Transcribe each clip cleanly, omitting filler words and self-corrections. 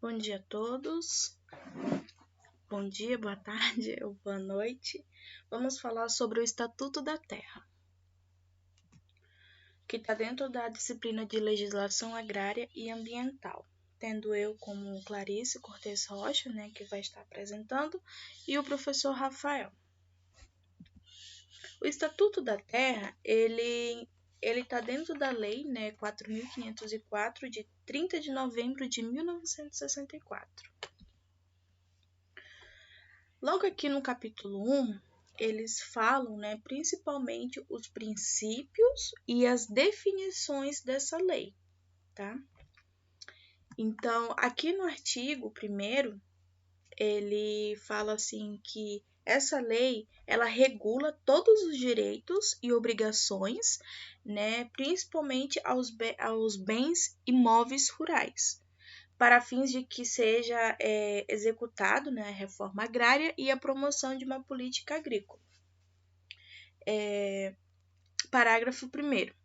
Bom dia a todos. Bom dia, boa tarde ou boa noite. Vamos falar sobre o Estatuto da Terra, que está dentro da disciplina de Legislação Agrária e Ambiental, tendo eu como Clarice Cortes Rocha, que vai estar apresentando, e o professor Rafael. O Estatuto da Terra, ele está dentro da Lei 4.504, de 30 de novembro de 1964. Logo aqui no capítulo 1, eles falam, principalmente os princípios e as definições dessa lei, tá? Então, aqui no artigo 1º, ele fala assim que essa lei, ela regula todos os direitos e obrigações, principalmente aos bens imóveis rurais, para fins de que seja executado a reforma agrária e a promoção de uma política agrícola. Parágrafo 1º.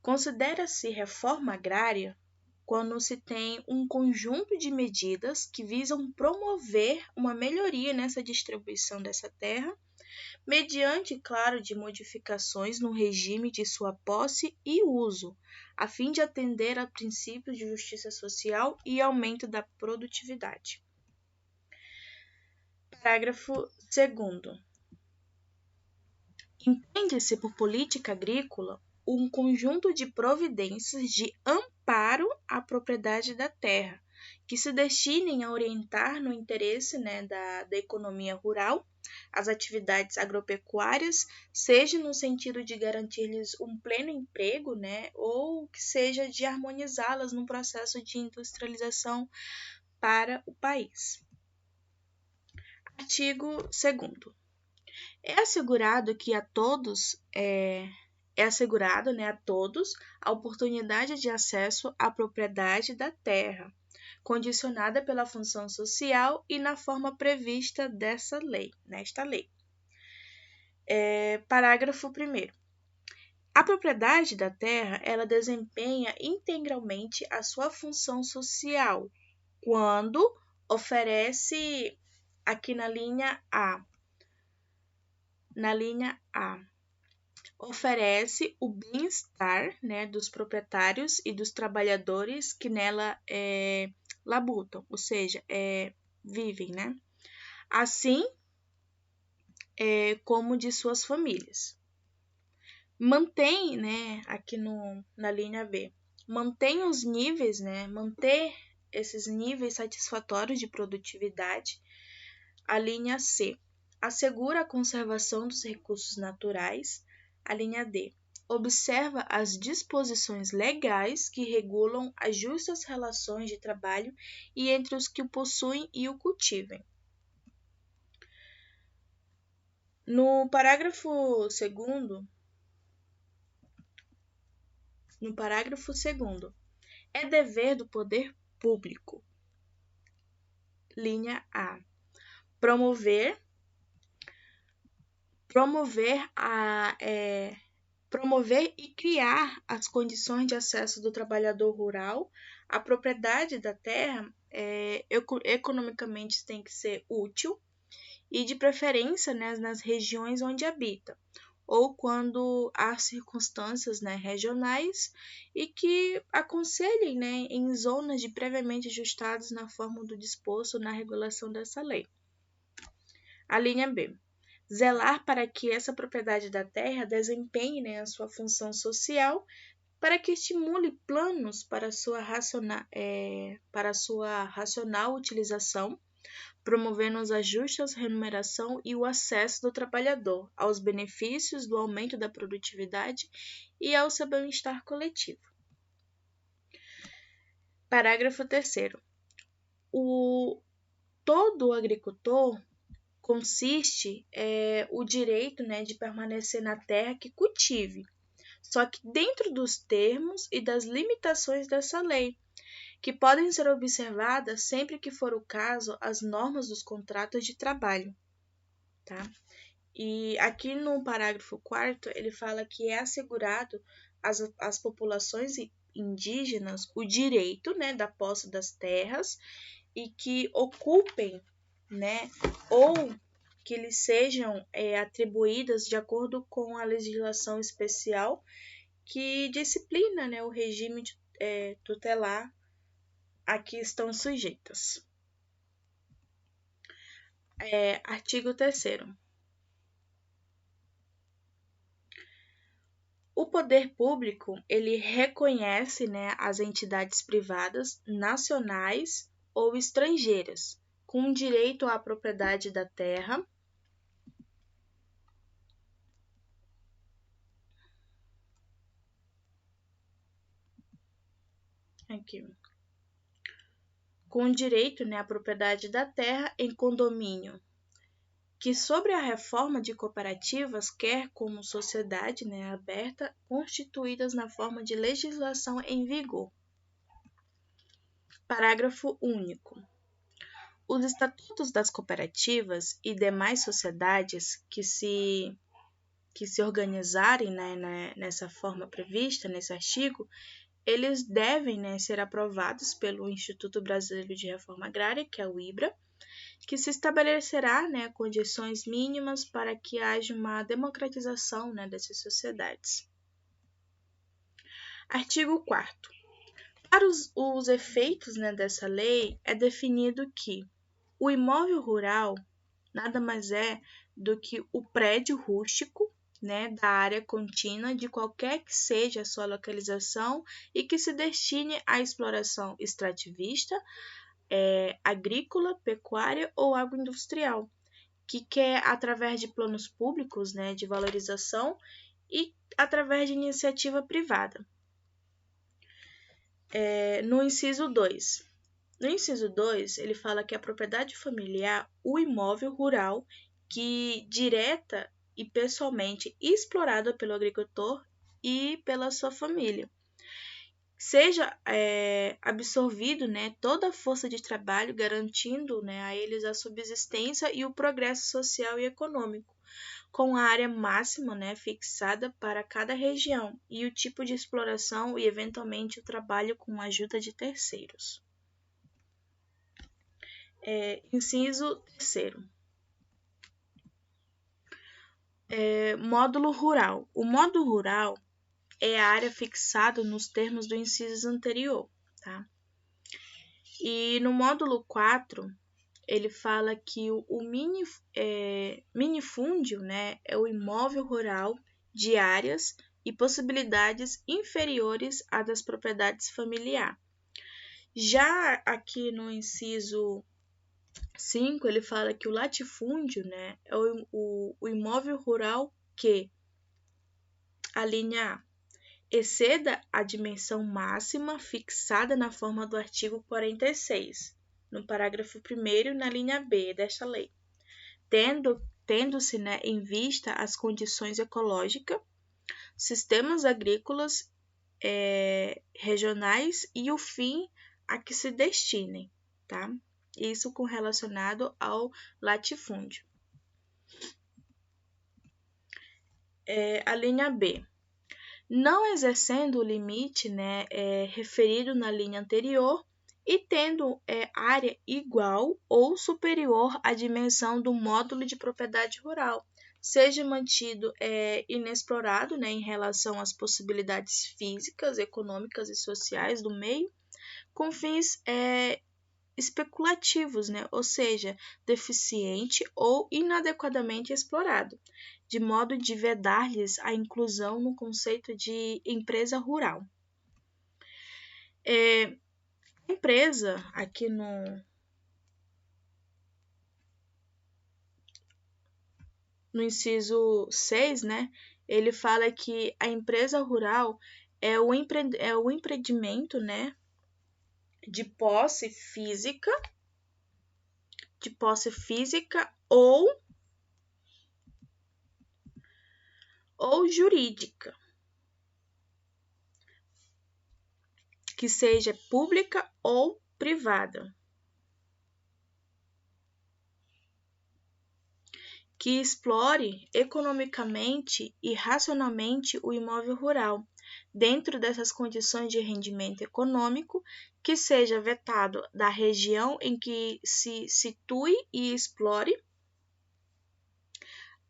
Considera-se reforma agrária quando se tem um conjunto de medidas que visam promover uma melhoria nessa distribuição dessa terra, mediante, claro, de modificações no regime de sua posse e uso, a fim de atender a princípios de justiça social e aumento da produtividade. Parágrafo 2º. Entende-se por política agrícola um conjunto de providências de amparo à propriedade da terra, que se destinem a orientar no interesse da economia rural as atividades agropecuárias, seja no sentido de garantir-lhes um pleno emprego, ou que seja de harmonizá-las no processo de industrialização para o país. Artigo 2º. É assegurado a todos a oportunidade de acesso à propriedade da terra, condicionada pela função social e na forma prevista nesta lei. Parágrafo 1º. A propriedade da terra, ela desempenha integralmente a sua função social quando oferece, aqui na linha A, oferece o bem-estar dos proprietários e dos trabalhadores que nela labutam, ou seja, vivem, assim como de suas famílias. Mantém, aqui na linha B, mantém os níveis, manter esses níveis satisfatórios de produtividade. A linha C, assegura a conservação dos recursos naturais. A linha D, observa as disposições legais que regulam as justas relações de trabalho e entre os que o possuem e o cultivem. No parágrafo 2º, é dever do poder público, linha A, promover e criar as condições de acesso do trabalhador rural à propriedade da terra, economicamente tem que ser útil e de preferência nas regiões onde habita, ou quando há circunstâncias regionais e que aconselhem em zonas de previamente ajustadas na forma do disposto na regulação dessa lei. A linha B, zelar para que essa propriedade da terra desempenhe a sua função social, para que estimule planos para sua racional utilização, promovendo os ajustes, a remuneração e o acesso do trabalhador aos benefícios do aumento da produtividade e ao seu bem-estar coletivo. Parágrafo 3º. Todo agricultor consiste o direito de permanecer na terra que cultive, só que dentro dos termos e das limitações dessa lei, que podem ser observadas sempre que for o caso as normas dos contratos de trabalho, tá? E aqui no parágrafo 4º ele fala que é assegurado às populações indígenas o direito, né, da posse das terras e que ocupem, né, ou que lhes sejam atribuídas de acordo com a legislação especial que disciplina, né, o regime tutelar a que estão sujeitas. Artigo 3º. O poder público, ele reconhece, né, as entidades privadas, nacionais ou estrangeiras, com direito à propriedade da terra, com direito, né, à propriedade da terra em condomínio, que sobre a reforma de cooperativas quer como sociedade, né, aberta, constituídas na forma de legislação em vigor. Parágrafo único. Os estatutos das cooperativas e demais sociedades que se organizarem, né, nessa forma prevista nesse artigo, eles devem, né, ser aprovados pelo Instituto Brasileiro de Reforma Agrária, que é o IBRA, que se estabelecerá, né, condições mínimas para que haja uma democratização, né, dessas sociedades. Artigo 4º. Para os efeitos, né, dessa lei, é definido que o imóvel rural nada mais é do que o prédio rústico, né, da área contínua de qualquer que seja a sua localização e que se destine à exploração extrativista, agrícola, pecuária ou agroindustrial, que quer, através de planos públicos, né, de valorização e através de iniciativa privada. No inciso 2. No inciso 2, ele fala que a propriedade familiar, o imóvel rural, que direta e pessoalmente explorada pelo agricultor e pela sua família, seja absorvido, né, toda a força de trabalho, garantindo, né, a eles a subsistência e o progresso social e econômico, com a área máxima, né, fixada para cada região e o tipo de exploração e, eventualmente, o trabalho com a ajuda de terceiros. Inciso 3º. Módulo rural. O módulo rural é a área fixada nos termos do inciso anterior, tá? E no módulo 4, ele fala que o minifúndio, né, é o imóvel rural de áreas e possibilidades inferiores à das propriedades familiares. Já aqui no inciso 5, ele fala que o latifúndio, né, é o imóvel rural que, a linha A, exceda a dimensão máxima fixada na forma do artigo 46, no parágrafo 1º, na linha B desta lei, tendo-se, né, em vista as condições ecológicas, sistemas agrícolas regionais e o fim a que se destinem, tá? Isso com relacionado ao latifúndio. A linha B. Não exercendo o limite, né, referido na linha anterior e tendo área igual ou superior à dimensão do módulo de propriedade rural, seja mantido inexplorado, né, em relação às possibilidades físicas, econômicas e sociais do meio, com fins especulativos, né? Ou seja, deficiente ou inadequadamente explorado, de modo de vedar-lhes a inclusão no conceito de empresa rural. A empresa, aqui no inciso 6, né, ele fala que a empresa rural é o empreendimento, né, de posse física ou jurídica, que seja pública ou privada, que explore economicamente e racionalmente o imóvel rural, dentro dessas condições de rendimento econômico, que seja vetado da região em que se situe e explore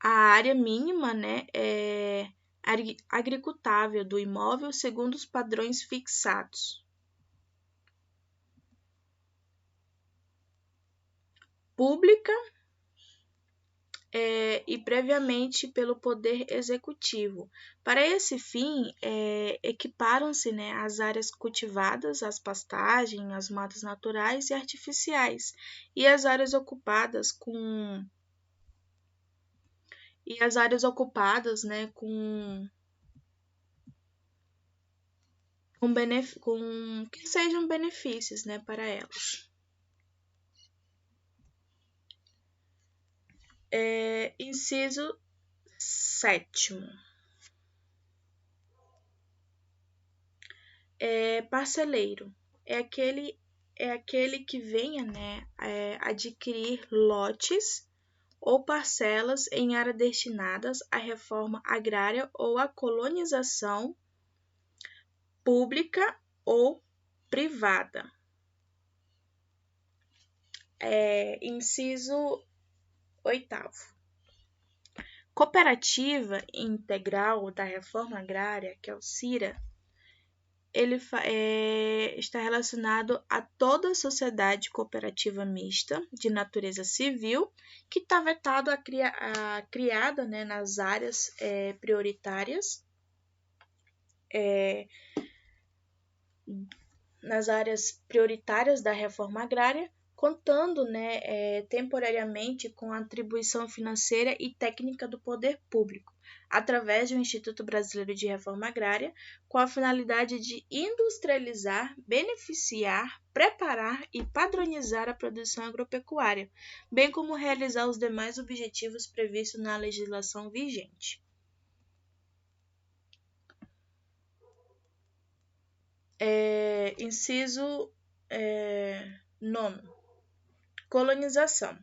a área mínima, né, agricultável do imóvel segundo os padrões fixados. Pública e previamente pelo Poder Executivo. Para esse fim, equiparam-se, né, as áreas cultivadas, as pastagens, as matas naturais e artificiais, e as áreas ocupadas né, com que sejam benefícios, né, para elas. Inciso 7º. Parceleiro é aquele que venha, né, adquirir lotes ou parcelas em áreas destinadas à reforma agrária ou à colonização pública ou privada. Inciso 8º. Cooperativa Integral da Reforma Agrária, que é o CIRA, ele está relacionado a toda a sociedade cooperativa mista de natureza civil que está vetado a criada, né, nas áreas prioritárias, da reforma agrária, contando, né, temporariamente com a atribuição financeira e técnica do poder público, através do Instituto Brasileiro de Reforma Agrária, com a finalidade de industrializar, beneficiar, preparar e padronizar a produção agropecuária, bem como realizar os demais objetivos previstos na legislação vigente. Inciso 9º. Colonização.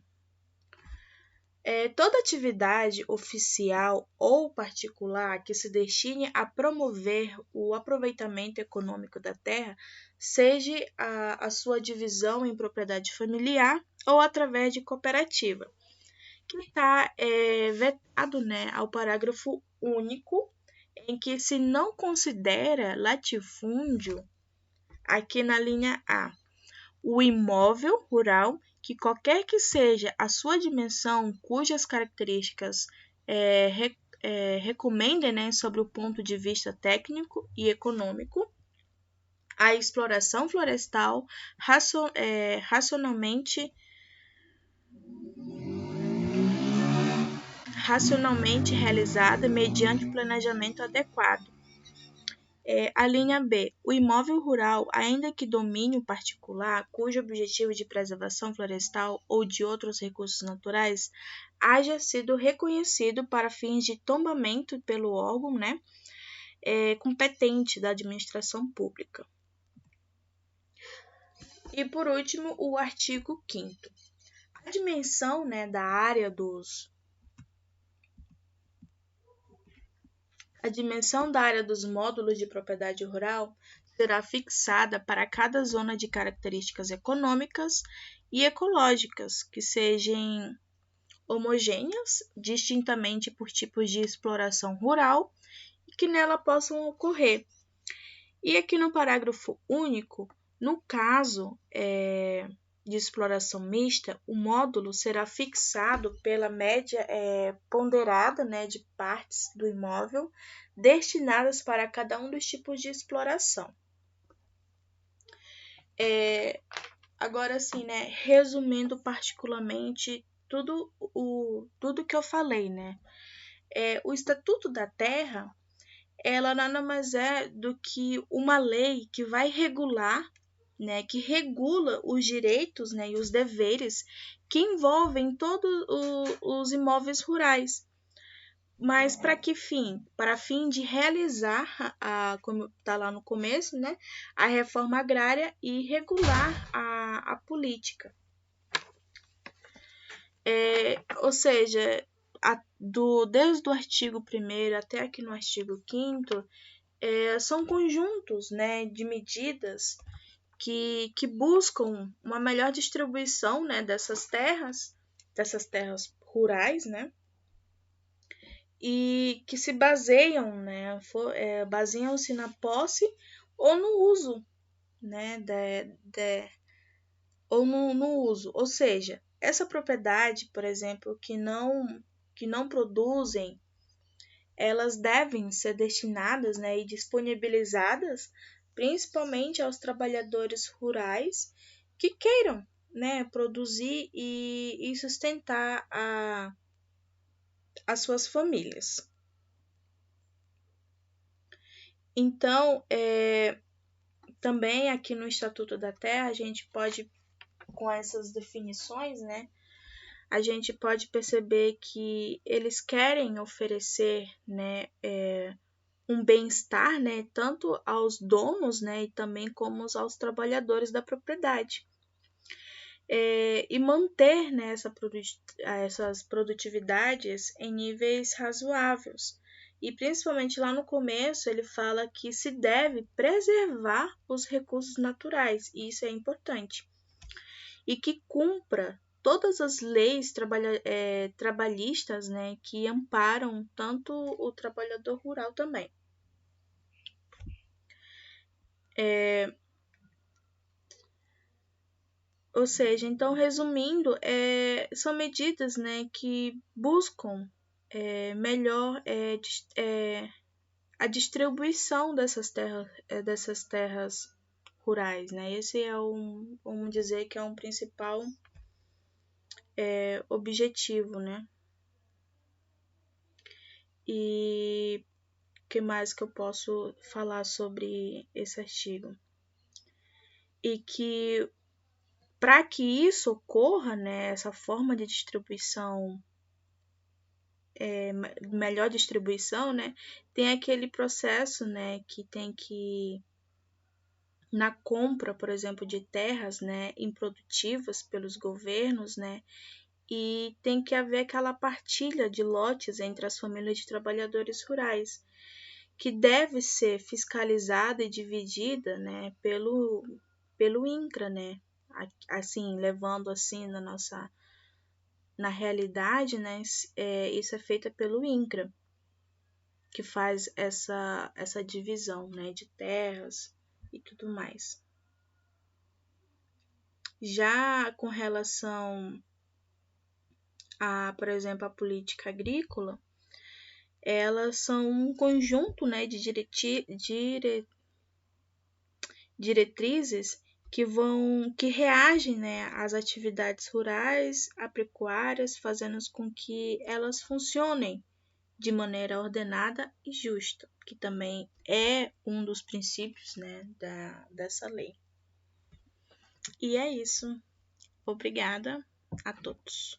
Toda atividade oficial ou particular que se destine a promover o aproveitamento econômico da terra, seja a sua divisão em propriedade familiar ou através de cooperativa, que está vetado, né, ao parágrafo único, em que se não considera latifúndio, aqui na linha A, o imóvel rural, que qualquer que seja a sua dimensão, cujas características recomendem, né, sobre o ponto de vista técnico e econômico, a exploração florestal racionalmente realizada mediante planejamento adequado. A linha B. O imóvel rural, ainda que domínio particular, cujo objetivo de preservação florestal ou de outros recursos naturais haja sido reconhecido para fins de tombamento pelo órgão, né, competente da administração pública. E, por último, o artigo 5º. A dimensão, né, da área dos módulos de propriedade rural será fixada para cada zona de características econômicas e ecológicas que sejam homogêneas, distintamente por tipos de exploração rural e que nela possam ocorrer. E aqui no parágrafo único, no caso de exploração mista, o módulo será fixado pela média ponderada, né, de partes do imóvel destinadas para cada um dos tipos de exploração. Agora, assim, né, resumindo particularmente tudo que eu falei, né, o Estatuto da Terra, ela nada mais é do que uma lei que vai regular, né, que regula os direitos, né, e os deveres que envolvem todos os imóveis rurais. Mas para que fim? Para fim de realizar, como está lá no começo, né, a reforma agrária e regular a política. Ou seja, desde o artigo 1º até aqui no artigo 5º, são conjuntos, né, de medidas que buscam uma melhor distribuição, né, dessas terras rurais, né, e que se baseiam, né, baseiam-se na posse ou no uso, né, no uso, ou seja, essa propriedade, por exemplo, que não produzem, elas devem ser destinadas, né, e disponibilizadas principalmente aos trabalhadores rurais que queiram, né, produzir e sustentar as suas famílias. Então, também aqui no Estatuto da Terra, a gente pode, com essas definições, né, a gente pode perceber que eles querem oferecer, né, um bem-estar, né, tanto aos donos, né, e também como aos trabalhadores da propriedade. E manter, né, essas produtividades em níveis razoáveis. E principalmente lá no começo ele fala que se deve preservar os recursos naturais, e isso é importante. E que cumpra todas as leis trabalhistas, né, que amparam tanto o trabalhador rural também. Ou seja, então, resumindo, são medidas, né, que buscam melhor a distribuição dessas terras rurais, né? Esse é vamos dizer que é um principal objetivo, né? E o que mais que eu posso falar sobre esse artigo? E que para que isso ocorra, né, essa forma de distribuição, melhor distribuição, né, tem aquele processo, né, que tem que, na compra, por exemplo, de terras, né, improdutivas pelos governos, né, e tem que haver aquela partilha de lotes entre as famílias de trabalhadores rurais, que deve ser fiscalizada e dividida, né, pelo INCRA, né, assim, levando assim na realidade, né, isso é feito pelo INCRA, que faz essa divisão, né, de terras e tudo mais. Já com relação a, por exemplo, a política agrícola, elas são um conjunto, né, de diretrizes que reagem, né, às atividades rurais, agropecuárias, fazendo com que elas funcionem de maneira ordenada e justa, que também é um dos princípios, né, dessa lei. E é isso. Obrigada a todos.